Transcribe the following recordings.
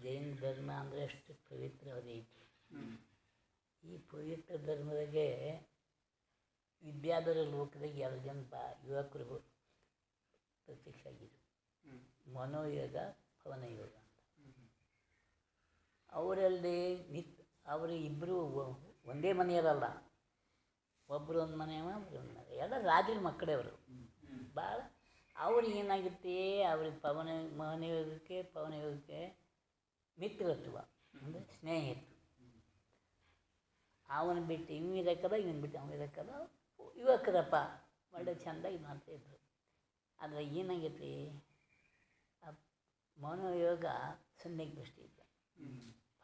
ಜೈನ ಧರ್ಮ ಅಂದರೆ ಅಷ್ಟು ಪವಿತ್ರವಾದೈತಿ. ಈ ಪವಿತ್ರ ಧರ್ಮದಾಗೆ ವಿದ್ಯಾಧರ ಲೋಕದಾಗ 2 ಜನ ಯುವಕರು ಪ್ರತ್ಯಕ್ಷ ಆಗಿದ್ರು. ಮನೋಯೋಗ, ಪವನಯೋಗ ಅಂತ. ಅವರಲ್ಲಿ ಅವರು ಇಬ್ಬರು ಒಂದೇ ಮನೆಯವರಲ್ಲ, ಒಬ್ಬರು ಒಂದು ಮನೆ, ಒಬ್ಬರು ಒಂದು ಮನೆ, ಎಲ್ಲ ರಾಜರ ಮಕ್ಕಳೇ ಅವರು. ಭಾಳ ಅವ್ರಿಗೆ ಏನಾಗುತ್ತೆ, ಅವ್ರಿಗೆ ಪವನಯೋಗಕ್ಕೆ ಮಿತ್ರತ್ವ ಅಂದರೆ ಸ್ನೇಹ ಇತ್ತು. ಅವನು ಬಿಟ್ಟು ಇವು ಇರೋಕ್ಕಲ್ಲ, ಇವನು ಬಿಟ್ಟು ಅವನು ಇರೋಕ್ಕಲ್ಲ, ಯುವಕರಪ್ಪ ಒಳ್ಳೆ ಚೆಂದಾಗಿ ಮಾಡ್ತಾಯಿದ್ರು. ಆದರೆ ಏನಾಗೈತಿ, ಆ ಮನೋಯೋಗ ಸಮ್ಯಕ್ ದೃಷ್ಟಿ ಇದ್ದ,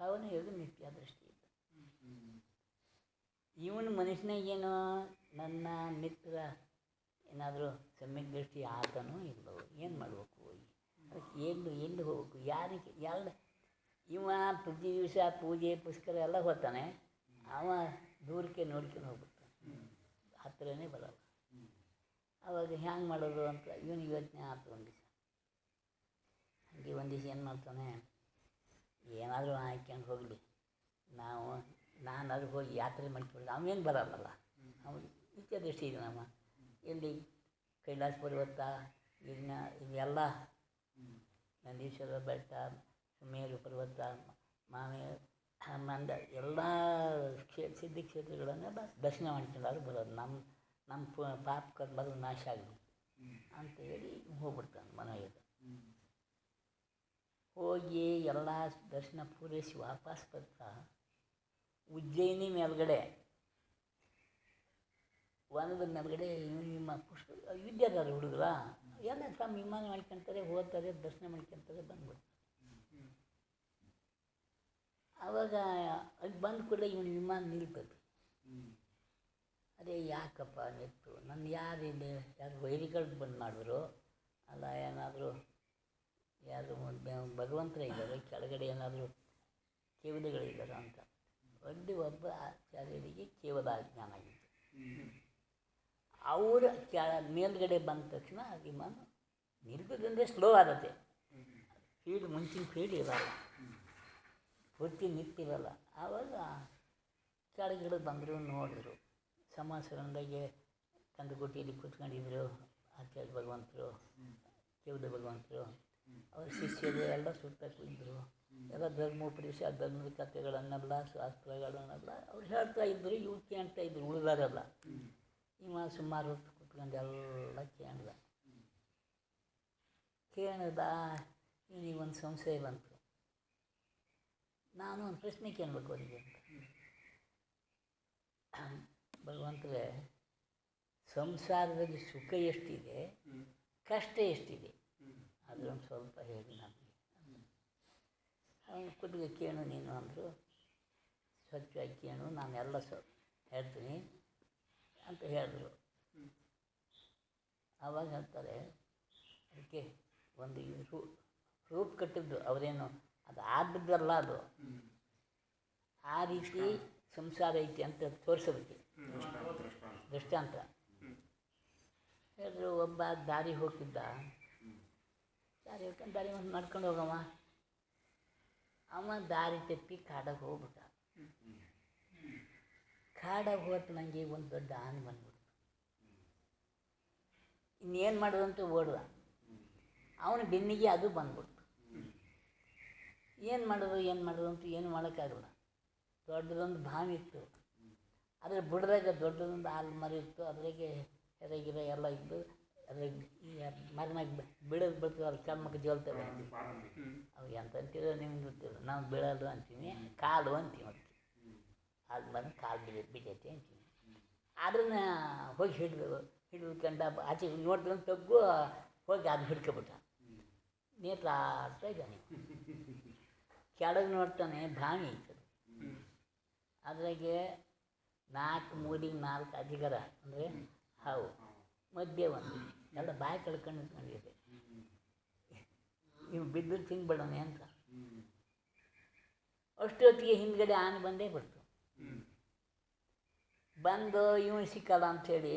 ಪವನಯೋಗ ಮಿಥ್ಯಾ ದೃಷ್ಟಿ ಇದ್ದ. ಇವನು ಮನುಷ್ಯನಾಗೇನೋ ನನ್ನ ಮಿತ್ರ ಏನಾದರೂ ಸಮ್ಯಕ್ ದೃಷ್ಟಿ ಆತನೋ ಇಲ್ಲೋ, ಏನು ಮಾಡಬೇಕು, ಅದಕ್ಕೆ ಎಲ್ಲಿ ಹೋಗ್ಬೇಕು, ಯಾರಿಗೆ ಇವ ಪ್ರತಿ ದಿವಸ ಪೂಜೆ ಪುಷ್ಕರ ಎಲ್ಲ ಹೋಗ್ತಾನೆ, ಅವ ದೂರಕ್ಕೆ ನೋಡ್ಕೊಂಡು ಹೋಗ್ಬಿಡ್ತಾನೆ, ಹತ್ತಿರನೇ ಬರೋಲ್ಲ. ಆವಾಗ ಹ್ಯಾಂಗೆ ಮಾಡೋದು ಅಂತ ಇವನಿಗೆ ಯೋಚನೆ ಆಯ್ತು. ಒಂದು ದಿವಸ ಏನು ಮಾಡ್ತಾನೆ, ಏನಾದರೂ ಹಾಕ್ಯಂಡು ಹೋಗಲಿ, ನಾನಾದ್ರೂ ಹೋಗಿ ಯಾತ್ರೆ ಮಾಡ್ಕೊಂಡು ಅವನೇನು ಬರಲ್ಲಲ್ಲ, ಅವನು ನಿತ್ಯ ದೃಷ್ಟಿ ಇದೆ. ನಮ್ಮ ಎಲ್ಲಿ ಕೈಲಾಸ ಪರ್ವತ, ಇವೆಲ್ಲ ನಂದೀಶ್ವರ ಬೆಟ್ಟ, ಮೇರು ಪರ್ವತ, ಮಂದ ಎಲ್ಲ ಸಿದ್ಧಿ ಕ್ಷೇತ್ರಗಳನ್ನೆಲ್ಲ ದರ್ಶನ ಮಾಡ್ಕೊಂಡಾದ್ರು ಬರೋದು. ನಮ್ಮ ಪಾಪ ಕರ್ಮಗಳು ನಾಶ ಆಗಲಿ ಅಂತ ಹೇಳಿ ಹೋಗ್ಬಿಡ್ತಾನೆ ಮನೋಯೋಗ. ಹೋಗಿ ಎಲ್ಲ ದರ್ಶನ ಪೂರೈಸಿ ವಾಪಸ್ ಬರ್ತಾ ಉಜ್ಜಯಿನಿ ಮೇಲ್ಗಡೆ ವನದ ಮೇಲ್ಗಡೆ ನಿಮ್ಮ ವಿದ್ಯಾಧರ ಹುಡುಗರ ಎಲ್ಲ ತಮ್ಮ ವಿಮಾನ ಮಾಡ್ಕೊತಾರೆ, ಹೋಗ್ತಾರೆ, ದರ್ಶನ ಮಾಡ್ಕೊತಾರೆ, ಬಂದ್ಬಿಡ್ತಾರೆ. ಆವಾಗ ಅಲ್ಲಿ ಬಂದ ಕೂಡಲೇ ಇವನು ವಿಮಾನ ನಿಲ್ತದೆ. ಅದೇ ಯಾಕಪ್ಪ ನಿಂತು, ನನ್ನ ಯಾರು ವೈರಿಗಳು ಬಂದು ಮಾಡಿದ್ರು ಅಲ್ಲ, ಏನಾದರೂ ಯಾರು ಭಗವಂತರ ಇದ್ದಾರೆ, ಕೆಳಗಡೆ ಏನಾದರೂ ಕೇವಲಗಳಿದ್ದಾರೆ ಅಂತ. ಒಬ್ಬ ಆಚಾರ್ಯರಿಗೆ ಕೇವಲ ಜ್ಞಾನ ಆಗಿತ್ತು. ಅವರ ಮೇಲ್ಗಡೆ ಬಂದ ತಕ್ಷಣ ವಿಮಾನ ನಿಲ್ತದಂದರೆ ಸ್ಲೋ ಆಗುತ್ತೆ, ಫೀಲ್ಡ್ ಮುಂಚಿನ ಫೀಲ್ಡ್ ಇರಲ್ಲ, ಪೂರ್ತಿ ನಿಂತಿರಲ್ಲ. ಆವಾಗ ಕೆಳಗಡೆ ಬಂದರು, ನೋಡಿದ್ರು. ಸಮಾಸರಣದಾಗೆ ಕಂದಕೋಟಿಯಲ್ಲಿ ಕೂತ್ಕೊಂಡಿದ್ರು ಆಚಾರ್ಯ ಭಗವಂತರು, ಕೇವಲ ಭಗವಂತರು, ಅವ್ರ ಶಿಷ್ಯರು ಎಲ್ಲ ಸುತ್ತ ಕೂತಿದ್ರು. ಎಲ್ಲ ಧರ್ಮೋಪದೇಶ, ಧರ್ಮದ ಕಥೆಗಳನ್ನೆಲ್ಲ, ಶಾಸ್ತ್ರಗಳನ್ನೆಲ್ಲ ಅವ್ರು ಹೇಳ್ತಾ ಇದ್ದರು, ಇವ್ರು ಕೇಳ್ತಾ ಇದ್ರು, ಉಳಿದಾರೆಲ್ಲ. ಇವ ಸುಮಾರು ಹೊತ್ತು ಕೂತ್ಕೊಂಡು ಎಲ್ಲ ಕೇಳ್ದ. ಇವನಿಗೊಂದು ಸಂಶಯ ಬಂತು, ನಾನು ಒಂದು ಪ್ರಶ್ನೆ ಕೇಳಬೇಕು ಅವರಿಗೆ ಅಂತ. ಭಗವಂತರೇ, ಸಂಸಾರದಲ್ಲಿ ಸುಖ ಎಷ್ಟಿದೆ, ಕಷ್ಟ ಎಷ್ಟಿದೆ, ಅದರೊಂದು ಸ್ವಲ್ಪ ಹೇಳಿ ನಮಗೆ. ಅವನು ಕುದುರೆ ಕೇಳು ನೀನು ಅಂದರು. ಸ್ವಚ್ಛವಾಗಿ ಕೇಳು, ನಾನೆಲ್ಲ ಹೇಳ್ತೀನಿ ಅಂತ ಹೇಳಿದ್ರು. ಆವಾಗ ಹೇಳ್ತಾರೆ, ಅದಕ್ಕೆ ಒಂದು ರೂಪ ಕಟ್ಟಿದ್ದು ಅವರೇನು, ಅದು ಆದದ್ದಲ್ಲ, ಅದು ಆ ರೀತಿ ಸಂಸಾರ ಐತಿ ಅಂತ ತೋರಿಸೋದಕ್ಕೆ ದೃಷ್ಟಾಂತ ಹೇಳಿದ್ರು. ಒಬ್ಬ ದಾರಿ ಹೋಗ್ತಿದ್ದ, ದಾರಿ ಒಂದು ನಡ್ಕೊಂಡು ಹೋಗವ. ಅವ ದಾರಿ ತಪ್ಪಿ ಕಾಡಾಗ ಹೋಗ್ಬಿಟ್ಟ. ಕಾಡಾಗ ಹೋದ ನನಗೆ ಒಂದು ದೊಡ್ಡ ಆನೆ ಬಂದ್ಬಿಡ್ತು. ಇನ್ನೇನು ಮಾಡೋದಂತ ಓಡ್ದ. ಅವನ ಬೆನ್ನಿಗೆ ಅದು ಬಂದ್ಬಿಡ್ತು. ಏನು ಮಾಡೋದು ಅಂತ ಏನು ಮಾಡೋಕ್ಕಾಗಲ್ಲ. ದೊಡ್ಡದೊಂದು ಬಾವಿ ಇತ್ತು, ಅದರ ಬುಡದಾಗ ದೊಡ್ಡದೊಂದು ಹಾಲು ಮರ ಇತ್ತು, ಅದ್ರಾಗೆ ಎರೆಗಿರ ಎಲ್ಲ ಇದ್ದು, ಅದ್ರಾಗ ಮರನಾಗ ಬೀಳೋದು ಬರ್ತದೆ, ಅದು ಕಮ್ಮಕ್ಕೆ ಜೋಲ್ತವೆ. ಅವು ಎಂತ ಅಂತೀರೋ ನಿಮ್ಗೆ ಗೊತ್ತಿಲ್ಲ, ನಾವು ಬೀಳೋದು ಅಂತೀವಿ, ಕಾಲು ಅಂತೀವಿ. ಅದಕ್ಕೆ ಹಾಲು ಮರ ಕಾಲು ಬಿದ್ದೈತಿ ಅಂತೀವಿ. ಅದನ್ನು ಹೋಗಿ ಹಿಡಿದುಕೊಂಡ ಆಚೆ ನೋಡಿದ್ರೆ ತಗ್ಗು ಹೋಗಿ ಅದು ಹಿಡ್ಕೊಬಿಟ್ಟ. ನೇತಾಡ್ತಾ ಇದ್ದಾನೆ. ಕೆಳಗೆ ನೋಡ್ತಾನೆ, ಬಾವಿ ಐತದು. ಅದ್ರಾಗೆ 4 ಮೂಲಿಗೆ 4 ಅಧಿಕಾರ ಅಂದರೆ ಹಾವು, ಮಧ್ಯೆ ಒಂದು ಎಲ್ಲ ಬಾಯಿ ಕಳ್ಕೊಂಡು ನಿಂತ್ಕೊಂಡಿದೆ. ಇವು ಬಿದ್ದು ತಿನ್ಬಿಡೋಣ ಅಂತ. ಅಷ್ಟೊತ್ತಿಗೆ ಹಿಂದ್ಗಡೆ ಆನೆ ಬಂದೇ ಬಿಡ್ತು. ಬಂದು ಇವನು ಸಿಕ್ಕಲ್ಲ ಅಂಥೇಳಿ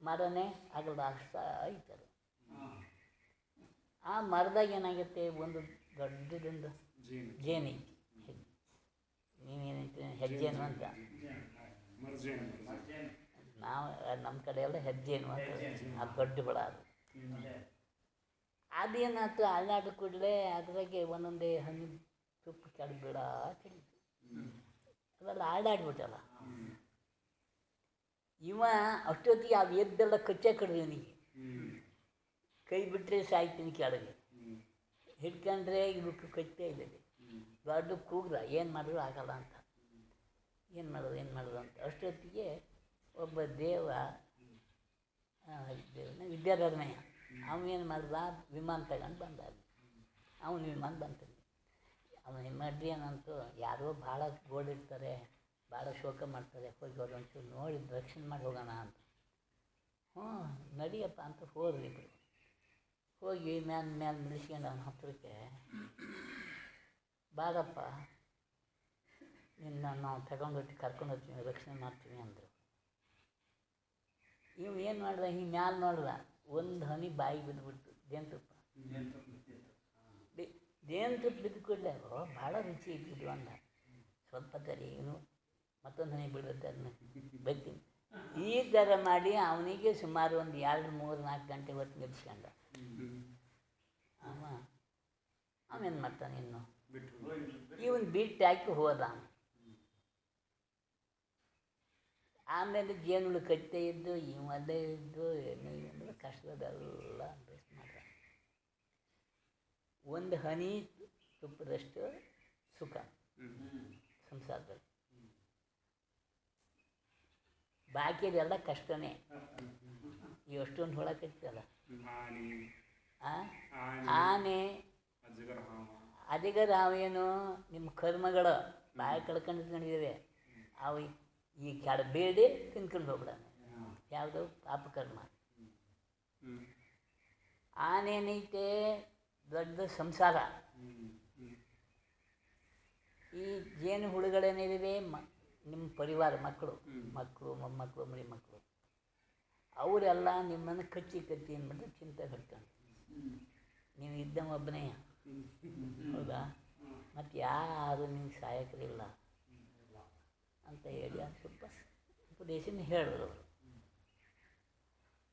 ಮರನೇ ಅಗಲ ಆಗ್ತಾ ಐತದು. ಆ ಮರದಾಗ ಏನಾಗುತ್ತೆ, ಒಂದು ದೊಡ್ಡದೊಂದು ಜೇನಿ, ನೀವೇನಂತ ಹೆಜ್ಜೇನು ಅಂತ, ನಾವು ನಮ್ಮ ಕಡೆ ಎಲ್ಲ ಹೆಜ್ಜೇನು ಅಂತ, ಅದು ದೊಡ್ಡ ಬಳ ಅದು. ಅದೇನಾಯ್ತು, ಅಲ್ಲಾದ ಕೂಡಲೇ ಅದ್ರಾಗೆ ಒಂದೊಂದೇ ಹಣ್ಣು ತುಪ್ಪ ಕೆಡಬೇಡ ತಿಳಿತು, ಅದೆಲ್ಲ ಆಡಾಡ್ಬಿಟ್ಟಲ್ಲ. ಇವ ಅಷ್ಟೊತ್ತಿಗೆ ಆ ಎದ್ದೆಲ್ಲ ಕಚ್ಚೆ ಕಡ್ದು ಇವನಿಗೆ, ಕೈ ಬಿಟ್ಟರೆ ಸಾಯ್ತೀನಿ ಕೆಳಗೆ, ಹಿಡ್ಕೊಂಡ್ರೆ ಇದಕ್ಕೆ ಕಚ್ಚೇ ಇಲ್ಲ, ದೊಡ್ಡ ಕೂಗ್ದ ಏನು ಮಾಡಿದ್ರು ಆಗಲ್ಲ ಅಂತ, ಏನು ಮಾಡೋದು ಅಂತ. ಅಷ್ಟೊತ್ತಿಗೆ ಒಬ್ಬ ದೇವನ ವಿದ್ಯಾಧರ್ಮಯ್ಯ ಅವನೇನು ಮಾಡ್ದ, ವಿಮಾನ ತಗೊಂಡು ಬಂದ. ಅವನು ವಿಮಾನ ಬಂತಾನೆ, ಅವನು ಏನು ಮಾಡ್ರಿ ಏನಂತೂ, ಯಾರೋ ಭಾಳ ಗೋಳಿರ್ತಾರೆ, ಭಾಳ ಶೋಕ ಮಾಡ್ತಾರೆ, ಹೋಗಿ ಅವ್ರು ಒಂಚೂರು ನೋಡಿ ದರ್ಶನ ಮಾಡಿ ಹೋಗೋಣ ಅಂತ. ಹ್ಞೂ ನಡಿಯಪ್ಪ ಅಂತ ಹೋದ್ರಿ ಇಬ್ಬರು. ಹೋಗಿ ಮ್ಯಾಲೆ ನಿಲ್ಲಿಸ್ಕೊಂಡು ಅವನ ಹತ್ರಕ್ಕೆ, ಬಾರಪ್ಪ ನಿನ್ನ ನಾವು ತಗೊಂಡೋಗಿ ಕರ್ಕೊಂಡು ಹೋಗ್ತೀವಿ, ರಕ್ಷಣೆ ಮಾಡ್ತೀವಿ ಅಂದರು. ಇವು ಏನು ಮಾಡ್ದ, ಹಿಂಗೆ ಮ್ಯಾಲೆ ನೋಡ್ದ, ಒಂದು ಹನಿ ಬಾಯಿಗೆ ಬಿದ್ದುಬಿಡ್ತು ಜೇನುತುಪ್ಪ. ಜೇನುತುಪ್ಪ ಬಿದ್ದು ಕೂಡಲೇ ಭಾಳ ರುಚಿ ಇದ್ದಿದ್ದು ಅಂದ. ಸ್ವಲ್ಪ ತರಿ ಇವನು ಮತ್ತೊಂದು ಹನಿ ಬಿಡುತ್ತೆ, ಅದನ್ನ ಬೈತೀನಿ. ಈ ಥರ ಮಾಡಿ ಅವನಿಗೆ ಸುಮಾರು ಒಂದು 2-3-4 ಗಂಟೆ ಹೊತ್ತು ನಿಲ್ಲಿಸ್ಕೊಂಡ. ಅವೇನು ಮಾಡ್ತಾನೆ, ಇನ್ನು ಇವನು ಬಿಟ್ಟು ಹಾಕಿ ಹೋದ. ಆಮೇಲೆ ಜೇನುಳು ಕಟ್ಟೆ ಇದ್ದು ಇವಲ್ಲೇ ಇದ್ದು ಏನು ಕಷ್ಟದಲ್ಲ ಅಭ್ಯಾಸ ಮಾಡ್ದ. ಒಂದು ಹನಿ ತುಪ್ಪದಷ್ಟು ಸುಖ ಸಂಸಾರದಲ್ಲಿ, ಬಾಕಿದೆಲ್ಲ ಕಷ್ಟನೇ. ಎಷ್ಟೊಂದು ಹುಳ ಕಟ್ತಲ್ಲ, ಆನೆ ಅದಿಗರ ಅವೇನು ನಿಮ್ಮ ಕರ್ಮಗಳು ಬಾಯಿ ಕಳ್ಕೊಂಡಿದ್ದೇವೆ, ಅವು ಈ ಕೆಡಬೇಡಿ ತಿನ್ಕೊಂಡು ಹೋಗ್ಬಿಡ, ಯಾವುದು ಪಾಪಕರ್ಮ. ಆನೇನೈತೆ ದೊಡ್ಡ ಸಂಸಾರ. ಈ ಜೇನು ಹುಳುಗಳೇನಿವೆ ನಿಮ್ಮ ಪರಿವಾರ, ಮಕ್ಕಳು ಮೊಮ್ಮಕ್ಕಳು ಮರಿ ಮಕ್ಕಳು, ಅವರೆಲ್ಲ ನಿಮ್ಮನ್ನು ಕಚ್ಚಿ ಅಂದ್ಬಿಟ್ಟು ಚಿಂತೆ ಕಟ್ಕೊಂಡು, ನೀವು ಇದ್ದ ಒಬ್ಬನೇ, ಹೌದಾ, ಮತ್ತು ಯಾರು ನಿಮ್ಗೆ ಸಹಾಯಕರಿಲ್ಲ ಅಂತ ಹೇಳಿ ಅದು ಸ್ವಲ್ಪ ಉಪದೇಶನ ಹೇಳಿದ್ರು. ಅವರು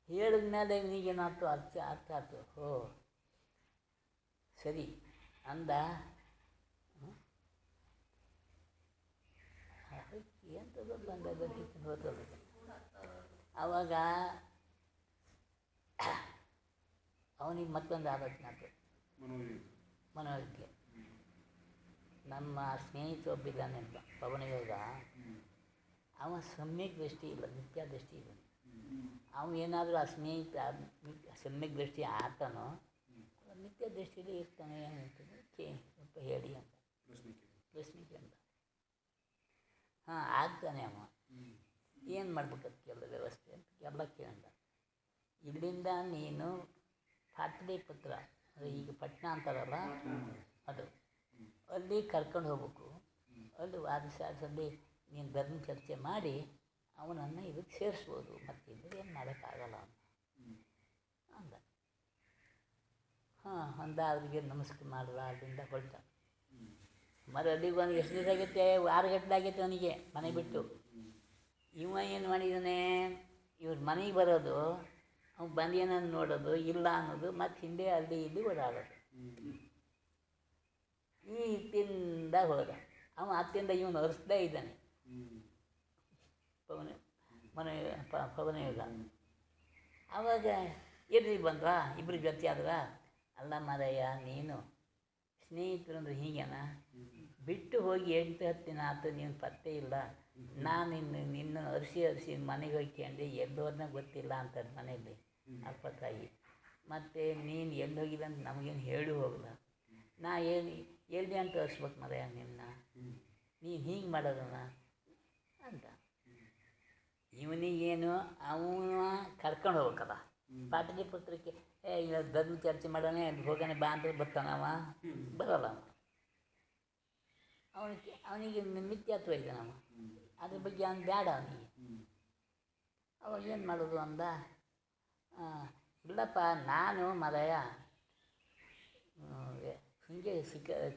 ಹೇಳಿದ ಮೇಲೆ ಇವನಿಗೇನಾಯ್ತು, ಅರ್ಥ ಆಯ್ತು. ಓ ಸರಿ ಅಂದ. ಎಂಥದ್ದು ಬಂದದ ಹೋತದ. ಆವಾಗ ಅವನಿಗೆ ಮತ್ತೊಂದು ಆಲೋಚನೆ ಆಯ್ತು, ಮನೋವಿದ್ಯೆ. ನಮ್ಮ ಸ್ನೇಹಿತ ಒಬ್ಬಿದ್ದಾನೆ ಅಂತ ಪವನಯೋಗ, ಅವ ಸಮ್ಯಕ್ ದೃಷ್ಟಿ ಇಲ್ಲ, ಮಿಥ್ಯಾ ದೃಷ್ಟಿ ಇಲ್ಲ. ಅವನು ಏನಾದರೂ ಆ ಸ್ನೇಹಿತ ಸಮ್ಯಕ್ ದೃಷ್ಟಿ ಆತನೋ ಮಿಥ್ಯಾ ದೃಷ್ಟಿಯಲ್ಲಿ ಇರ್ತಾನೆ ಏನಂತಂದರೆ ಸ್ವಲ್ಪ ಹೇಳಿ ಅಂತ ಪ್ರಶ್ನೆ ಅಂತ. ಹಾಂ ಆಗ್ತಾನೆ ಅವ, ಏನು ಮಾಡ್ಬೇಕಂತ ವ್ಯವಸ್ಥೆ ಅಂತ ಎಲ್ಲ ಕೇಳಿದ. ಇಲ್ಲಿಂದ ನೀನು ಪಾಟಲಿಪುತ್ರ, ಅಂದರೆ ಈಗ ಪಟ್ಟಣ ಅಂತಾರಲ್ಲ ಅದು, ಅಲ್ಲಿ ಕರ್ಕೊಂಡು ಹೋಗ್ಬೇಕು. ಅಲ್ಲಿ ವಾರದಲ್ಲಿ ನೀನು ಧರ್ಮ ಚರ್ಚೆ ಮಾಡಿ ಅವನನ್ನು ಇದಕ್ಕೆ ಸೇರಿಸ್ಬೋದು, ಮತ್ತಿದ್ರೆ ಏನು ಮಾಡೋಕ್ಕಾಗಲ್ಲ ಅಂದ. ಹಾಂ ಅಂದ. ಅವ್ರಿಗೆ ನಮಸ್ಕಾರ ಮಾಡಿದ, ಅಲ್ಲಿಂದ ಹೊರಟ. మరి ಅಲ್ಲಿಗೆ ಒಂದು ಎಷ್ಟು ದಿವಸ ಆಗೈತೆ, 6 ಗಂಟೆ ಆಗೈತೆ ಅವನಿಗೆ ಮನೆ ಬಿಟ್ಟು. ಇವ ಏನು ಮಾಡಿದ್ದಾನೆ, ಇವ್ರ ಮನೆಗೆ ಬರೋದು, ಅವ್ನು ಬಂದೇನೋ ನೋಡೋದು, ಇಲ್ಲ ಅನ್ನೋದು, ಮತ್ತು ಹಿಂದೆ ಅಲ್ಲಿ ಇಲ್ಲಿ ಓಡಾಡೋದು. ಈ ಇತ್ತಿಂದ ಹೋದ ಅವ, ಹತ್ತಿಂದ ಇವನು ಒರೆಸ್ದೇ ಇದ್ದಾನೆ ಪವನಯುಗ. ಆವಾಗ ಎದುರಿಗೆ ಬಂದ್ವಾ, ಇಬ್ಬರು ಜೊತೆ ಆದ್ವಾ. ಅಲ್ಲ ಮಾರಯ್ಯ, ನೀನು ಸ್ನೇಹಿತರು ಅಂದ್ರೆ ಹೀಗೇನ, ಬಿಟ್ಟು ಹೋಗಿ 8-10 ದಿನ ಆಯ್ತು, ನೀನು ಪತ್ತೆ ಇಲ್ಲ. ನಾನು ನಿನ್ನ ಅರಿಸಿ ಮನೆಗೆ ಹೋಗ್ಕೊಂಡು ಎಲ್ಲೋದನ್ನ ಗೊತ್ತಿಲ್ಲ ಅಂತಾರೆ ಮನೆಯಲ್ಲಿ ಅಪ್ಪ ತಾಯಿ. ಮತ್ತು ನೀನು ಎಲ್ಲಿ ಹೋಗಿಲ್ಲ ಅಂತ ನಮಗೇನು ಹೇಳಿ ಹೋಗಲ್ಲ. ನಾ ಎಲ್ಲಿ ಅಂತ ತೋರಿಸ್ಬೇಕು ಮಾರಯ್ಯ ನಿನ್ನ, ನೀನು ಹೀಗೆ ಮಾಡೋದನ್ನ ಅಂತ. ಇವನಿಗೇನು, ಅವನು ಕರ್ಕೊಂಡು ಹೋಗ್ಬೇಕಲ್ಲ ಪಾಟಲಿಪುತ್ರಕ್ಕೆ. ಈಗ ಧರ್ಮ ಚರ್ಚೆ ಮಾಡೋಣ, ಅಲ್ಲಿ ಹೋಗೋಣ ಬಾ ಅಂತ ಬರ್ತಾನವ, ಬರೋಲ್ಲ ಅವ. ಅವನಿಗೆ ಮಿಥ್ಯಾತ್ವ ಇದೆ ನಾವು, ಅದ್ರ ಬಗ್ಗೆ ಅವ್ನು ಬೇಡ ಅವನಿಗೆ. ಅವಾಗ ಏನು ಮಾಡೋದು ಅಂದ, ಇಲ್ಲಪ್ಪ ನಾನು ಮಾರಾಯ ಹೀಗೆ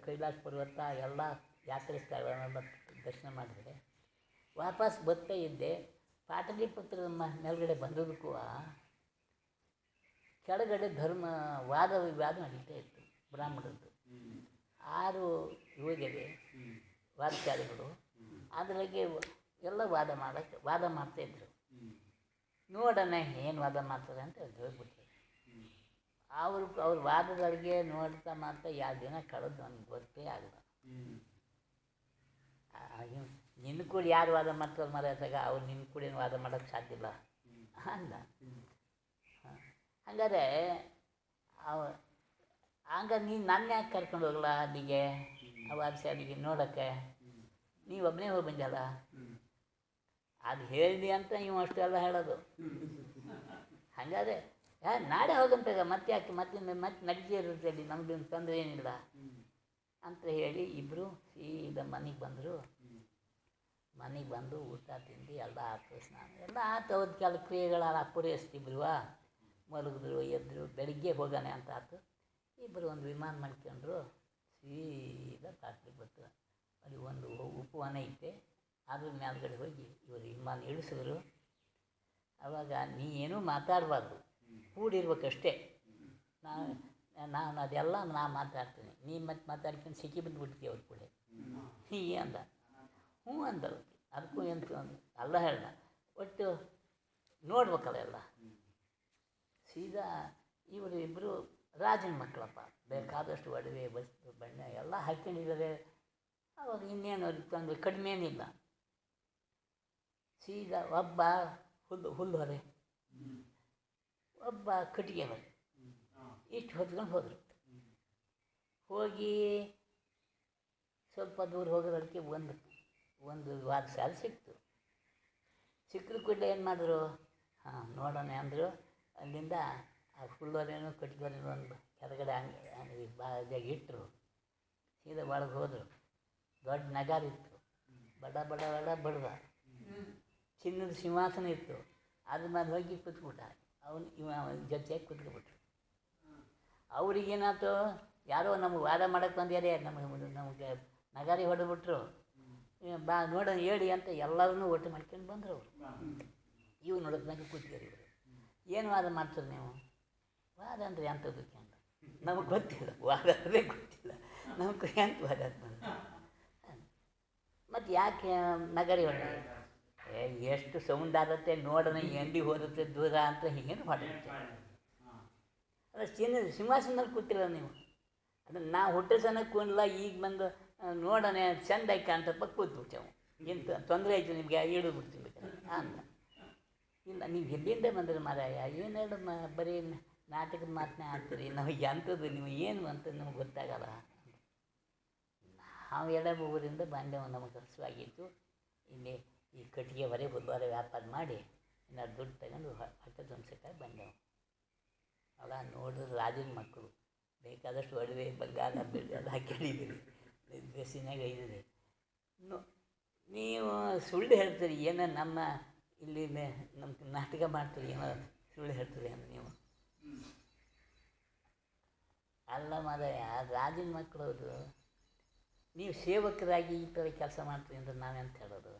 ಕೈಲಾಸ ಪರ್ವತ ಎಲ್ಲ ಯಾತ್ರೆ ಸ್ಥಳಗಳನ್ನೆಲ್ಲ ದರ್ಶನ ಮಾಡಿದರೆ ವಾಪಸ್ ಬರ್ತಾ ಇದ್ದೆ. ಪಾಟಲಿಪುತ್ರದ ಮೇಲ್ಗಡೆ ಬಂದದಕ್ಕೂ ಕೆಳಗಡೆ ವಾದ ವಿವಾದ ನಡೀತಾ ಇತ್ತು ಬ್ರಾಹ್ಮಣರದ್ದು. 6 ಯೋಗಿವೆ ವಾದಚಾರಿಗಳು ಅದ್ರಾಗೆ ಎಲ್ಲ ವಾದ ಮಾಡ್ತಾಯಿದ್ರು. ನೋಡೋಣ ಏನು ವಾದ ಮಾಡ್ತಾರೆ ಅಂತ ಹೋಗ್ಬಿಟ್ರು. ಅವ್ರ ವಾದದೊಳಗೆ ನೋಡ್ತಾ ಮಾಡ್ತಾ 2 ದಿನ ಕಳೆದು ನನಗೆ ಗೊತ್ತೇ ಆಗಲ್ಲ. ನಿನ್ನ ಕೂಡ ಯಾರು ವಾದ ಮಾಡ್ತಾರೆ ಮರ್ಯಾದಾಗ ಅವ್ರು ನಿನ್ನ ಕೂಡ ಏನು ವಾದ ಮಾಡೋಕ್ಕೆ ಸಾಧ್ಯ ಇಲ್ಲ ಅಂದ. ಹಂಗಾರೆ ನೀನು ನನ್ನ ಯಾಕೆ ಕರ್ಕೊಂಡು ಹೋಗಲ್ಲ ಅಲ್ಲಿಗೆ ವಾದಶಾಲೆಗೆ ನೋಡೋಕ್ಕೆ? ನೀವೊಬ್ಬನೇ ಹೋಗಿ ಬಂದಲ್ಲ. ಅದು ಹೇಳಿದೆ ಅಂತ ಇವು ಅಷ್ಟೆಲ್ಲ ಹೇಳೋದು. ಹಾಗಾದರೆ ನಾಳೆ ಹೋಗಂತಾಗ ಮತ್ತೆ ಯಾಕೆ ಮತ್ತೆ ನಡೀತಾ ಇರುತ್ತೆ ಅಲ್ಲಿ, ನಮಗೇನು ತೊಂದರೆ ಏನಿಲ್ಲ ಅಂತ ಹೇಳಿ ಇಬ್ಬರು ಸೀದಾ ಮನೆಗೆ ಬಂದರು. ಮನೆಗೆ ಬಂದು ಊಟ ತಿಂದು ಎಲ್ಲ ಆಯ್ತು, ಸ್ನಾನ ಎಲ್ಲ ಆಯ್ತು. ಅವ್ರ ಕೆಲ ಕ್ರಿಯೆಗಳೆಲ್ಲ ಪೂರೈಸ್ತಿಬ್ರು. ಮಲಗಿದ್ರು, ಎದ್ದರು, ಬೆಳಿಗ್ಗೆ ಹೋಗೋಣ ಅಂತ ಆಯ್ತು. ಇಬ್ಬರು ಒಂದು ವಿಮಾನ ಮಾಡ್ಕೊಂಡ್ರು, ಸೀದಾ ಪಾಟ್ಲಿಗೆ ಬಂತು. ಅಲ್ಲಿ ಒಂದು ಉಪವನ ಐತೆ, ಅದ್ರ ಮೇಲ್ಗಡೆ ಹೋಗಿ ಇವರು ವಿಮಾನ ಇಳಿಸಿದ್ರು. ಆವಾಗ ನೀ ಏನೂ ಮಾತಾಡಬಾರ್ದು, ಕೂಡಿರ್ಬೇಕಷ್ಟೇ. ನಾನು ಅದೆಲ್ಲ ಮಾತಾಡ್ತೀನಿ, ನೀ ಮತ್ತೆ ಮಾತಾಡ್ಕೊಂಡು ಸಿಕ್ಕಿ ಬಂದುಬಿಡ್ತೀವಿ ಅವ್ರ ಕೂಡ ಅಂದ. ಹ್ಞೂ ಅಂದರು. ಅದಕ್ಕೂ ಎಂತ ಅಲ್ಲ ಹೇಳ್ದ, ಒಟ್ಟು ನೋಡ್ಬೇಕಲ್ಲ ಎಲ್ಲ. ಸೀದಾ ಇವರು ಇಬ್ಬರು ರಾಜನ ಮಕ್ಕಳಪ್ಪ, ಬೇಕಾದಷ್ಟು ಒಡವೆ ಬಸ್ತು ಬಣ್ಣ ಎಲ್ಲ ಹಾಕ್ಕೊಂಡಿದ್ದಾರೆ. ಅವಾಗ ಇನ್ನೇನು ಅವ್ರಿಗೆ ತೊಂದರೆ ಕಡಿಮೆ ಏನಿಲ್ಲ. ಸೀದಾ ಒಬ್ಬ ಹುಲ್ಲು ಹೊರೆ, ಒಬ್ಬ ಕಟ್ಟಿಗೆ ಹೊರೆ, ಇಷ್ಟು ಹೊತ್ಕೊಂಡು ಹೋದರು. ಹೋಗಿ ಸ್ವಲ್ಪ ದೂರ ಹೋಗೋದಕ್ಕೆ ಒಂದು ವಾದಶಾಲೆ ಸಿಕ್ತು. ಸಿಕ್ಕರು ಕೂಡಲೇ ಏನು ಮಾಡಿದ್ರು, ನೋಡೋಣ ಅಂದರು. ಅಲ್ಲಿಂದ ಆ ಹುಲ್ಲೋರೇನು ಕಟ್ಟಿಗೆರೇನು ಒಂದು ಕೆಳಗಡೆ ಅಂಗಡಿ ಬಾಜಾಗ ಇಟ್ಟರು. ಸೀದಾ ಒಳಗೆ ಹೋದರು. ದೊಡ್ಡ ನಗಾರಿತ್ತು, ಬಡ ಬಡ್ದ. ಚಿನ್ನದ ಸಿಂಹಾಸನ ಇತ್ತು, ಅದ್ರ ಮೇಲೆ ಹೋಗಿ ಕೂತ್ಬಿಟ್ಟ. ಇವ ಜೊತೆಯಾಗಿ ಕೂತ್ಕೊಬಿಟ್ರು. ಅವ್ರಿಗೇನಾಯ್ತು, ಯಾರೋ ನಮಗೆ ವಾದ ಮಾಡೋಕ್ಕೆ ಬಂದ್ಯಾರೆ, ನಮಗೆ ನಗಾರಿ ಹೊಡೆದ್ಬಿಟ್ರು. ನೋಡೋಣ ಹೇಳಿ ಅಂತ ಎಲ್ಲರನ್ನೂ ಒಟ್ಟು ಮಾಡ್ಕೊಂಡು ಬಂದರು ಅವರು. ಇವು ನೋಡೋದ್ನಾಗ ಕೂತ್ಯಾರ ಇವರು. ಏನು ವಾದ ಮಾಡ್ತಾರೆ ನೀವು? ವಾದ ಅಂದರೆ ಎಂಥದಕ್ಕೆ ಅಂತ ನಮಗೆ ಗೊತ್ತಿಲ್ಲ, ವಾದ ಅಂದರೆ ಗೊತ್ತಿಲ್ಲ ನಮಗೆ, ಎಂತ ವಾದ ಅಂತ. ಮತ್ತು ಯಾಕೆ ನಗರಿ ಹೊಡೆ? ಎಷ್ಟು ಸೌಂಡ್ ಆಗುತ್ತೆ ನೋಡೋಣ, ಎಂಡಿ ಹೋಗುತ್ತೆ ದೂರ ಅಂತ ಏನು ಮಾಡುತ್ತೆ. ಅಲ್ಲ, ಸಿಂಹಾಸನದಲ್ಲಿ ಕೂತಿಲ್ಲ ನೀವು. ಅದನ್ನು ನಾವು ಹುಟ್ಟೋ ಸಣ್ಣ ಕೂಡಲ್ಲ, ಈಗ ಬಂದು ನೋಡೋಣ ಚೆಂದ ಆಯ್ಕೆ ಅಂತಪ್ಪ ಕೂತ್ಬಿಟ್ಟೆವು. ಎಂತ ತೊಂದರೆ ಆಯಿತು ನಿಮಗೆ, ಹಿಡಿದ್ಬಿಡ್ತೀವಿ ಬೇಕಾದ್ರೆ ಅಂದ. ಇಲ್ಲ, ನೀವು ಎಲ್ಲಿಂದ ಬಂದ್ರೆ ಮಾರಾಯ, ಏನು ಹೇಳು ಬರೀ ನಾಟಕದ ಮಾತನ್ನೇ ಆಡ್ತೀರಿ, ನಮಗೆ ಅಂಥದ್ದು ನೀವು ಏನು ಅಂತ ನಮ್ಗೆ ಗೊತ್ತಾಗಲ್ಲ. ನಾವು ಎಲ್ಲ ಊರಿಂದ ಬಂದೆವು, ನಮಗೆ ಹಸುವಾಗಿತ್ತು. ಇಲ್ಲಿ ಈ ಕಟ್ಟಿಗೆ ಹುಲ್ವಾರ ವ್ಯಾಪಾರ ಮಾಡಿ ಇನ್ನು ದುಡ್ಡು ತಗೊಂಡು ಹೊಟ್ಟೆ ತುಂಬಿಸೋಕ್ಕಾಗಿ ಬಂದೆವು. ಅಲ್ಲ, ನೋಡಿದ್ರೆ ರಾಜನ ಮಕ್ಕಳು, ಬೇಕಾದಷ್ಟು ಒಡವೆ ಬಂಗಾರ ಎಲ್ಲ ಹಾಕೊಂಡಿದ್ದೀರಿ, ಡ್ರೆಸ್ಸಿನಾಗ ಇದ್ದೀರಿ. ನೀವು ಸುಳ್ಳು ಹೇಳ್ತೀರಿ, ಏನೋ ನಮ್ಮ ಇಲ್ಲಿ ನಮ್ಮ ನಾಟಕ ಮಾಡ್ತೀರಿ, ಏನೋ ಸುಳ್ಳು ಹೇಳ್ತೀರಿ ಅಂದ್ರೆ ನೀವು. ಅಲ್ಲ ಮಾರಾಯ, ರಾಜನ ಮಕ್ಕಳು ಅದು. ನೀವು ಸೇವಕರಾಗಿ ಈ ಥರ ಕೆಲಸ ಮಾಡ್ತೀರಿ ಅಂದ್ರೆ ನಾವೆಂತ ಹೇಳೋದು?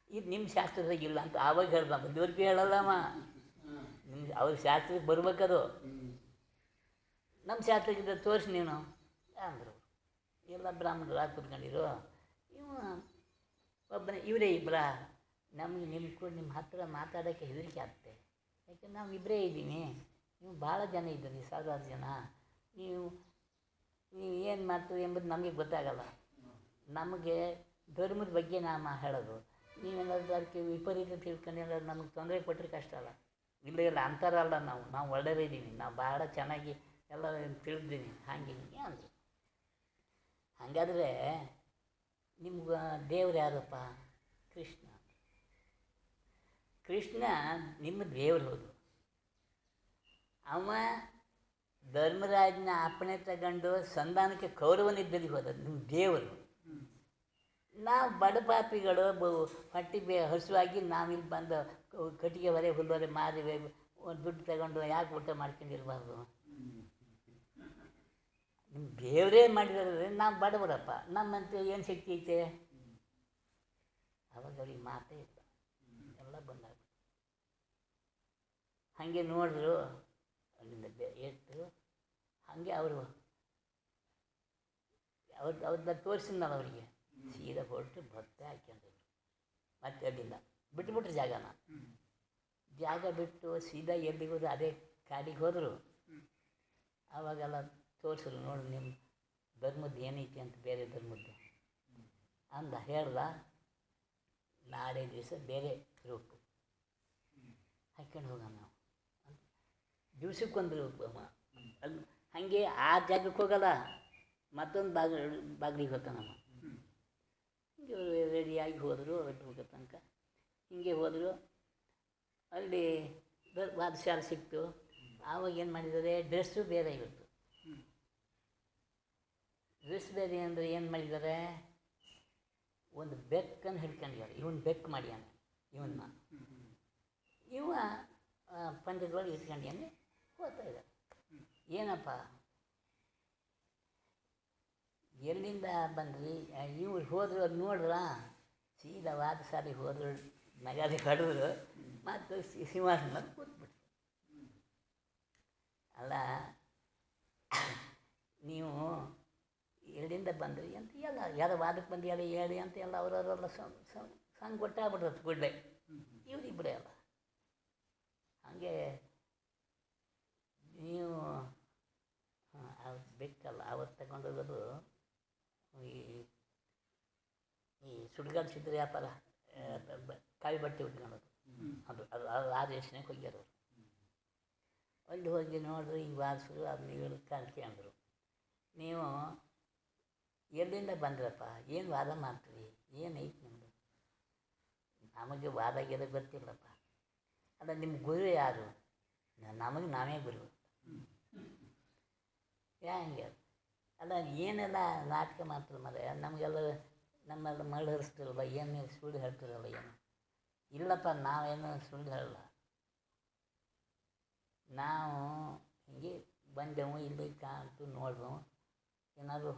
ಇದು ನಿಮ್ಮ ಶಾಸ್ತ್ರದಾಗ ಇಲ್ಲ ಅಂತ ಆವಾಗ ಹೇಳ್ದ. ಮಧ್ಯವರ್ತಿ ಹೇಳಲ್ಲಮ್ಮ, ನಿಮ್ಮ ಅವ್ರ ಶಾಸ್ತ್ರಕ್ಕೆ ಬರ್ಬೇಕದು. ನಮ್ಮ ಶಾಸ್ತ್ರಕ್ಕಿಂತ ತೋರಿಸಿ ನೀನು ಅಂದರು. ಎಲ್ಲ ಬ್ರಾಹ್ಮಣರು ಆಗಿ ಕೂತ್ಕೊಂಡಿರು. ಒಬ್ಬನೇ ಇವರೇ ಇಬ್ಬರ ನಮಗೆ ನಿಮ್ಮ ಹತ್ತಿರ ಮಾತಾಡೋಕ್ಕೆ ಹೆದರಿಕೆ ಆಗ್ತದೆ. ಯಾಕೆ ನಾವು ಇಬ್ಬರೇ ಇದ್ದೀವಿ, ನೀವು ಭಾಳ ಜನ ಇದ್ದೀರಿ, 1000 ಜನ. ನೀವು ಏನು ಮಾಡ್ತೀವಿ ಎಂಬುದು ನಮಗೆ ಗೊತ್ತಾಗಲ್ಲ. ನಮಗೆ ಧರ್ಮದ ಬಗ್ಗೆ ನಾವು ಹೇಳೋದು, ನೀವೇನಾದ್ರು ಅದಕ್ಕೆ ವಿಪರೀತ ತಿಳ್ಕೊಂಡು ಏನಾದ್ರು ನಮಗೆ ತೊಂದರೆ ಕೊಟ್ಟರೆ ಕಷ್ಟ ಅಲ್ಲ. ಇಲ್ಲ ಅಂತಾರಲ್ಲ, ನಾವು ಒಳ್ಳೆಯದಿದ್ದೀವಿ, ನಾವು ಭಾಳ ಚೆನ್ನಾಗಿ ಎಲ್ಲ ತಿಳಿದೀನಿ, ಹಾಗೆ ಹೀಗೆ ಅಂದರು. ಹಾಗಾದರೆ ನಿಮ್ಗೆ ದೇವ್ರು ಯಾರಪ್ಪ? ಕೃಷ್ಣ ನಿಮ್ಮ ದೇವ್ರು ಹೌದು. ಅವ ಧರ್ಮರಾಜನ ಅಪ್ಪಣೆ ತಗೊಂಡು ಸಂಧಾನಕ್ಕೆ ಕೌರವನಿದ್ದಲ್ಲಿ ಹೋದ ನಿಮ್ಮ ದೇವರು. ನಾವು ಬಡಪಾಪಿಗಳು ಹೊಟ್ಟೆ ಹಸುವಾಗಿ ನಾವಿಲ್ಲಿ ಬಂದು ಕಟ್ಟಿಗೆ ಹುಲ್ಲುವರೆ ಮಾರಿ ದುಡ್ಡು ತಗೊಂಡು ಯಾಕೆ ಊಟ ಮಾಡ್ಕೊಂಡಿರಬಾರ್ದು? ನಿಮ್ಮ ದೇವರೇ ಮಾಡಿದಾರೆ, ನಾವು ಬಡವರಪ್ಪ, ನಮ್ಮಂತೆ ಏನು ಶಕ್ತಿ ಐತೆ? ಅವಾಗ ಅವ್ರಿಗೆ ಮಾತೇ ಇಲ್ಲ, ಎಲ್ಲ ಬಂದಾಗ ಹಾಗೆ ನೋಡಿದ್ರು. ಅಲ್ಲಿಂದ ಎತ್ತು ಹಾಗೆ ಅವರು ಅವ್ರನ್ನ ತೋರಿಸಿದ್ನಲ್ಲ ಅವರಿಗೆ, ಸೀದಾ ಹೊರಟು ಭತ್ತ ಹಾಕ್ಯಂಡ್ರು. ಮತ್ತೆ ಅಲ್ಲಿಂದ ಬಿಟ್ಬಿಟ್ರು ಜಾಗ ಬಿಟ್ಟು ಸೀದಾ ಎಲ್ಲಿಗೆ ಹೋದ್ರು, ಅದೇ ಕಾಡಿಗೆ ಹೋದರು. ಆವಾಗೆಲ್ಲ ತೋರಿಸಿದ್ರು, ನೋಡಿ ನಿಮ್ಮ ಧರ್ಮದ್ದು ಏನೈತಿ ಅಂತ, ಬೇರೆ ಧರ್ಮದ್ದು ಅಂದ ಹೇಳ್ದ. ನಾಳೆ ದಿವಸ ಬೇರೆ ರೂಪು ಹಾಕ್ಕೊಂಡು ಹೋಗೋಣ ನಾವು, ದಿವ್ಸಕ್ಕೊಂದು ರೂಪ. ಅಲ್ಲಿ ಹಾಗೆ ಆ ಜಾಗಕ್ಕೆ ಹೋಗಲ್ಲ, ಮತ್ತೊಂದು ಬಾಗಿಲಿಗೆ ಹೋಗ್ತಾನಮ್ಮ. ಹಿಂಗೆ ರೆಡಿಯಾಗಿ ಹೋದರು, ಅಲ್ಲಿ ಹೋಗೋ ತನಕ ಹಿಂಗೆ ಹೋದರು. ಅಲ್ಲಿ ವಾದಶಾಲೆ ಸಿಕ್ತು. ಆವಾಗ ಏನು ಮಾಡಿದ್ದಾರೆ, ಡ್ರೆಸ್ಸು ಬೇರೆ ಇವತ್ತು. ಡ್ರೆಸ್ ಬೇರೆ ಅಂದರೆ ಏನು ಮಾಡಿದ್ದಾರೆ, ಒಂದು ಬೆಕ್ಕನ್ನು ಹಿಡ್ಕೊಂಡಿದ್ದಾರೆ. ಇವನು ಬೆಕ್ಕು ಮಾಡ್ಯಾನ, ಇವ ಪಂಚದೊಳಗೆ ಇಟ್ಕೊಂಡ್ಯಾನೆ, ಹೋಗ್ತಾ ಇದ್ದಾರೆ. ಏನಪ್ಪ, ಎಲ್ಲಿಂದ ಬಂದ್ರಿ? ಇವ್ರು ಹೋದ್ರು, ಅದು ನೋಡ್ರ, ಸೀದಾ ವಾದಶಾಲೆಗೆ ಹೋದ್ರು, ನಗಾರಿ ಕಡಿದ್ರು, ಮತ್ತು ಸಿಂಹಾಸನ ಕೂತ್ಬಿಟ್ರು. ಅಲ್ಲ, ನೀವು ಎಲ್ಲಿಂದ ಬಂದ್ರಿ ಅಂತ ಎಲ್ಲ, ಯಾರೋ ವಾದಕ್ಕೆ ಬಂದು ಯಾರು ಹೇಳಿ ಅಂತ ಎಲ್ಲ ಅವರವರೆಲ್ಲ ಸಂಘ ಗೊತ್ತಾಗ್ಬಿಟ್ರದು ಗುಡ್ಡೆ. ಇವರಿಬ್ಬರೇ ಅಲ್ಲ. ಹಾಗೆ ನೀವು ಬೆಕ್ಕಲ್ಲ ಅವತ್ತು ತಗೊಂಡೋಗೋದು, ಈ ಸುಡ್ಗಾಡು ಸಿದ್ಧ ವ್ಯಾಪಾರ ಕಾವಿ ಬಟ್ಟೆ ಉಟ್ಕೊಳ್ಳೋದು, ಅದು ಆ ದೇಶನಾಗ ಹೋಗ್ಯಾರ ಅವರು. ಅಲ್ಲಿ ಹೋಗಿ ನೋಡ್ರಿ, ಹಿಂಗೆ ವಾದಿಸಿದ್ರು, ಅದನ್ನ ಇವರು ಕಲ್ತ್ಕೊಂಡ್ರು. ನೀವು ಎಲ್ಲಿಂದ ಬಂದ್ರಪ್ಪ, ಏನು ವಾದ ಮಾಡ್ತೀವಿ, ಏನೈತಿ ನಿಮ್ಮದು? ನಮಗೆ ವಾದ ಗಿದ ಗೊತ್ತಿಲ್ಲಪ್ಪ. ಅಲ್ಲ, ನಿಮ್ಮ ಗುರು ಯಾರು? ನಮಗೆ ನಾವೇ ಗುರು. ಹಂಗೆ ಅಲ್ಲ, ಏನೆಲ್ಲ ನಾಟಕ ಮಾಡ್ತಾರೆ ಮರ, ನಮಗೆಲ್ಲ ನಮ್ಮೆಲ್ಲ ಮರಳು ಹರಿಸ್ತಿರಲ್ಲ, ಏನು ಸುಳ್ಳು ಹೇಳ್ತಿರಲ್ಲ, ಏನು ಇಲ್ಲಪ್ಪ, ನಾವೇನು ಸುಳ್ಳು ಹೇಳಲ್ಲ. ನಾವು ಹಿಂಗೆ ಬಂದೆವು, ಇಲ್ಲಿ ಕಾಣ್ತು ನೋಡಿದೆವು, ಏನಾದರೂ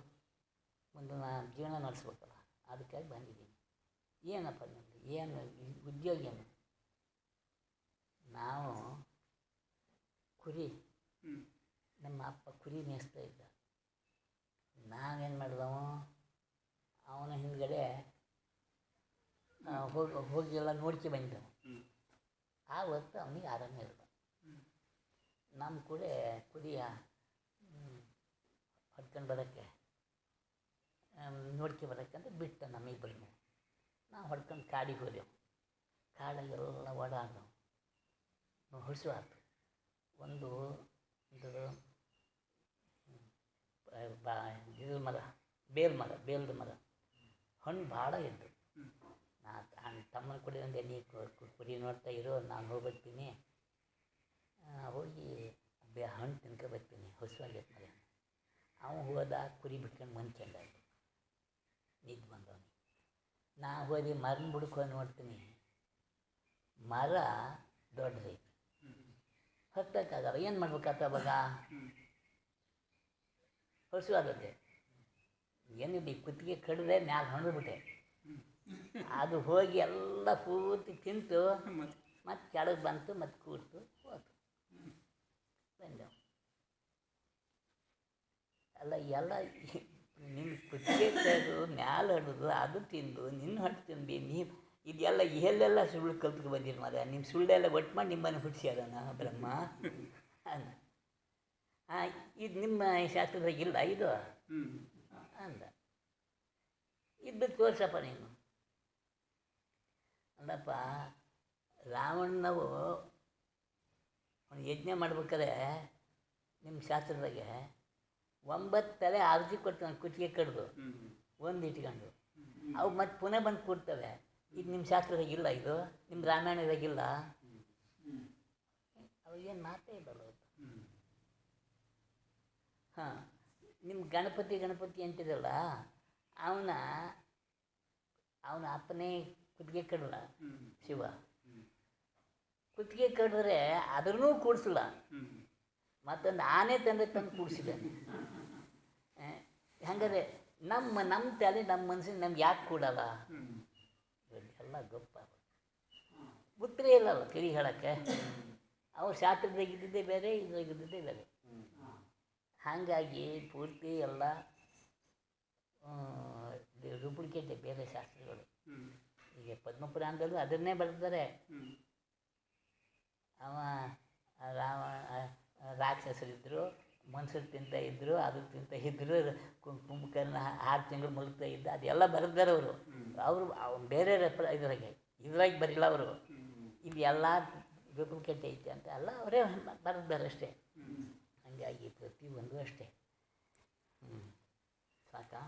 ಒಂದು ಜೀವನ ನಡೆಸ್ಬೇಕಲ್ಲ, ಅದಕ್ಕಾಗಿ ಬಂದಿದ್ದೀನಿ. ಏನಪ್ಪ ನಿಮ್ಮದು, ಏನು ಉದ್ಯೋಗ ಏನು? ನಾವು ಕುರಿ, ನಮ್ಮ ಅಪ್ಪ ಕುರಿ ಮೇಯಿಸ್ತಾ ಇದ್ದ. ನಾವೇನು ಮಾಡಿದವು, ಅವನ ಹಿಂದ್ಗಡೆ ಹೋಗಿ ಎಲ್ಲ ನೋಡ್ಕೆ ಬಂದೆವು. ಆವತ್ತು ಅವನಿಗೆ ಆರಾಮ ಇರಲ್ಲ. ನಮ್ಮ ಕೂಡ ಕುರಿಯ ಹೊಡ್ಕೊಂಡು ಬರೋಕ್ಕೆ, ನೋಡ್ಕೆ ಬರೋಕ್ಕಂತ ಬಿಟ್ಟು ನಮ್ಮಿಬ್ಬರನ್ನು ನಾವು ಹೊಡ್ಕೊಂಡು ಕಾಡಿಗೆ ಹೋದೆವು. ಕಾಡಾಗೆಲ್ಲ ಓಡಾಡ್ದವು, ಹೊಸು ಆಯ್ತು. ಒಂದು ಇದು ಮರ, ಬೇಲ್ದ ಮರ, ಹಣ್ಣು ಭಾಳ ಇದ್ದು. ನಾನು ತಮ್ಮನ ಕುಡಿ ಒಂದು ಎಣ್ಣೆ ಕುಡಿ ನೋಡ್ತಾ ಇರೋ, ನಾನು ಹೋಗ್ಬರ್ತೀನಿ, ಹೋಗಿ ಹಣ್ಣು ತಿನ್ಕೊ ಬರ್ತೀನಿ, ಹೊಸವಾಗೈತೆ ಮರ. ಅವನು ಹೋದ, ಕುರಿ ಬಿಟ್ಕೊಂಡು ಮನ್ಕೊಂಡಾಯ್ತು, ನಿದ್ದು ಬಂದವನಿಗೆ. ನಾ ಹೋಗಿ ಮರನ ಬುಡಕ್ಕೆ ಹೋಗಿ ನೋಡ್ತೀನಿ, ಮರ ದೊಡ್ಡದೈತಿ, ಹತ್ತಕ್ಕಾಗಲ್ಲ. ಏನು ಮಾಡ್ಬೇಕಾಗ್ತ ಅವಾಗ? ಹೊಸವಾದದ್ದೆ ಏನಿಲ್ಲ, ಕುತ್ತಿಗೆ ಕಡಿದ್ರೆ ಮ್ಯಾಲೆ ಹೊಂದ್ಬಿಟ್ಟೆ. ಅದು ಹೋಗಿ ಎಲ್ಲ ಪೂರ್ತಿ ತಿಂತು, ಮತ್ತು ಕೆಳಗೆ ಬಂತು, ಮತ್ತು ಕೂರ್ತು ಹೋತು, ಬಂದೆವು. ಅಲ್ಲ, ಎಲ್ಲ ನಿನ್ನ ಕುತ್ತಿಗೆ ಕಡಿದು ಮ್ಯಾಲೆ ಹೊಡೆದು ಅದು ತಿಂದು ನಿನ್ನ ಹೊಟ್ಟೆ ತಿಂದು ನೀವು ಇದೆಲ್ಲ ಎಲ್ಲೆಲ್ಲ ಸುಳ್ಳು ಕಲ್ತ್ಕೊಂಡು ಬಂದಿರಿ ಮರ. ನಿಮ್ಮ ಸುಳ್ಳೆಲ್ಲ ಒಟ್ಟು ಮಾಡಿ ನಿಮ್ಮನ್ನು ಹುಟ್ಟಿಸ್ಯಾರನ ಬ್ರಹ್ಮ ಅಂದ. ಇದು ನಿಮ್ಮ ಶಾಸ್ತ್ರದಾಗ ಇಲ್ಲ ಇದು ಅಂದ. ಇದ್ದು ತೋರ್ಸಪ್ಪ ನೀನು ಅಂದಪ್ಪ. ರಾವಣನವು ಯಜ್ಞ ಮಾಡ್ಬೇಕಾದ್ರೆ ನಿಮ್ಮ ಶಾಸ್ತ್ರದಾಗೆ 9 ತಲೆ ಆರತಿ ಕೊಡ್ತಾನೆ, ಕುತ್ತಿಗೆ ಕಡ್ದು ಒಂದು ಇಟ್ಕೊಂಡು. ಅವು ಮತ್ತೆ ಪುನಃ ಬಂದು ಕೂಡ್ತವೆ. ಇದು ನಿಮ್ಮ ಶಾಸ್ತ್ರದಾಗಿಲ್ಲ, ಇದು ನಿಮ್ಮ ರಾಮಾಯಣದಾಗಿಲ್ಲ. ಅವಾಗೇನು ಮಾತೇ ಇಲ್ಲಲ್ಲ. ಹಾಂ, ನಿಮ್ಮ ಗಣಪತಿ ಅಂತಿರಲ್ಲ, ಅವನ ಅಪ್ಪನೇ ಕುತ್ತಿಗೆ ಕಡಲ್ಲ ಶಿವ. ಕುತ್ತಿಗೆ ಕಡಿದ್ರೆ ಅದನ್ನೂ ಕೂಡಿಸಲ್ಲ, ಮತ್ತೊಂದು ಆನೆ ತಂದು ಕೂಡಿಸಿದ್ದಾನೆ. ಹಂಗಾರೆ ನಮ್ಮ ತಲೆ ನಮ್ಮ ಮನಸ್ಸಿಗೆ ನಮ್ಗೆ ಯಾಕೆ ಕೊಡಲ್ಲ ಇವೆಲ್ಲ ಗಪ್ಪ ಉತ್ತರ ಇಲ್ಲಲ್ಲ ತಿಳಿ ಹೇಳೋಕ್ಕೆ ಅವ್ರು ಶಾಸ್ತ್ರದಾಗ ಇದ್ದಿದ್ದೇ ಬೇರೆ ಇದ್ರಾಗ ಇದ್ದಿದ್ದೇ ಬೇರೆ. ಹಾಗಾಗಿ ಪೂರ್ತಿ ಎಲ್ಲ ಡೂಪ್ಲಿಕೇಟ್ ಬೇರೆ ಶಾಸ್ತ್ರಗಳು. ಈಗ ಪದ್ಮಪುರಾಣದಲ್ಲೂ ಅದನ್ನೇ ಬರೆದಿದ್ದಾರೆ. ಅವ ರಾಕ್ಷಸರಿದ್ದರು, ಮನುಷ್ಯರು ತಿಂತ ಇದ್ದರು, ಅದು ತಿಂತ ಇದ್ದರು, ಕುಂಭಕರ್ಣ 6 ತಿಂಗಳು ಮುಳುಗ್ತಾ ಇದ್ದ, ಅದೆಲ್ಲ ಬರೆದಾರೆ ಅವರು ಬೇರೆ ಇದ್ರಾಗ ಬರಿಲ್ಲ ಅವರು. ಇದು ಎಲ್ಲ ಡೂಪ್ಲಿಕೇಟ್ ಐತೆ ಅಂತ ಎಲ್ಲ ಅವರೇ ಬರೆದಾರೆ ಅಷ್ಟೇ. ಹಂಗಾಗಿ ಪ್ರತಿಯೊಂದು ಅಷ್ಟೇ. ಸಾಕಾ?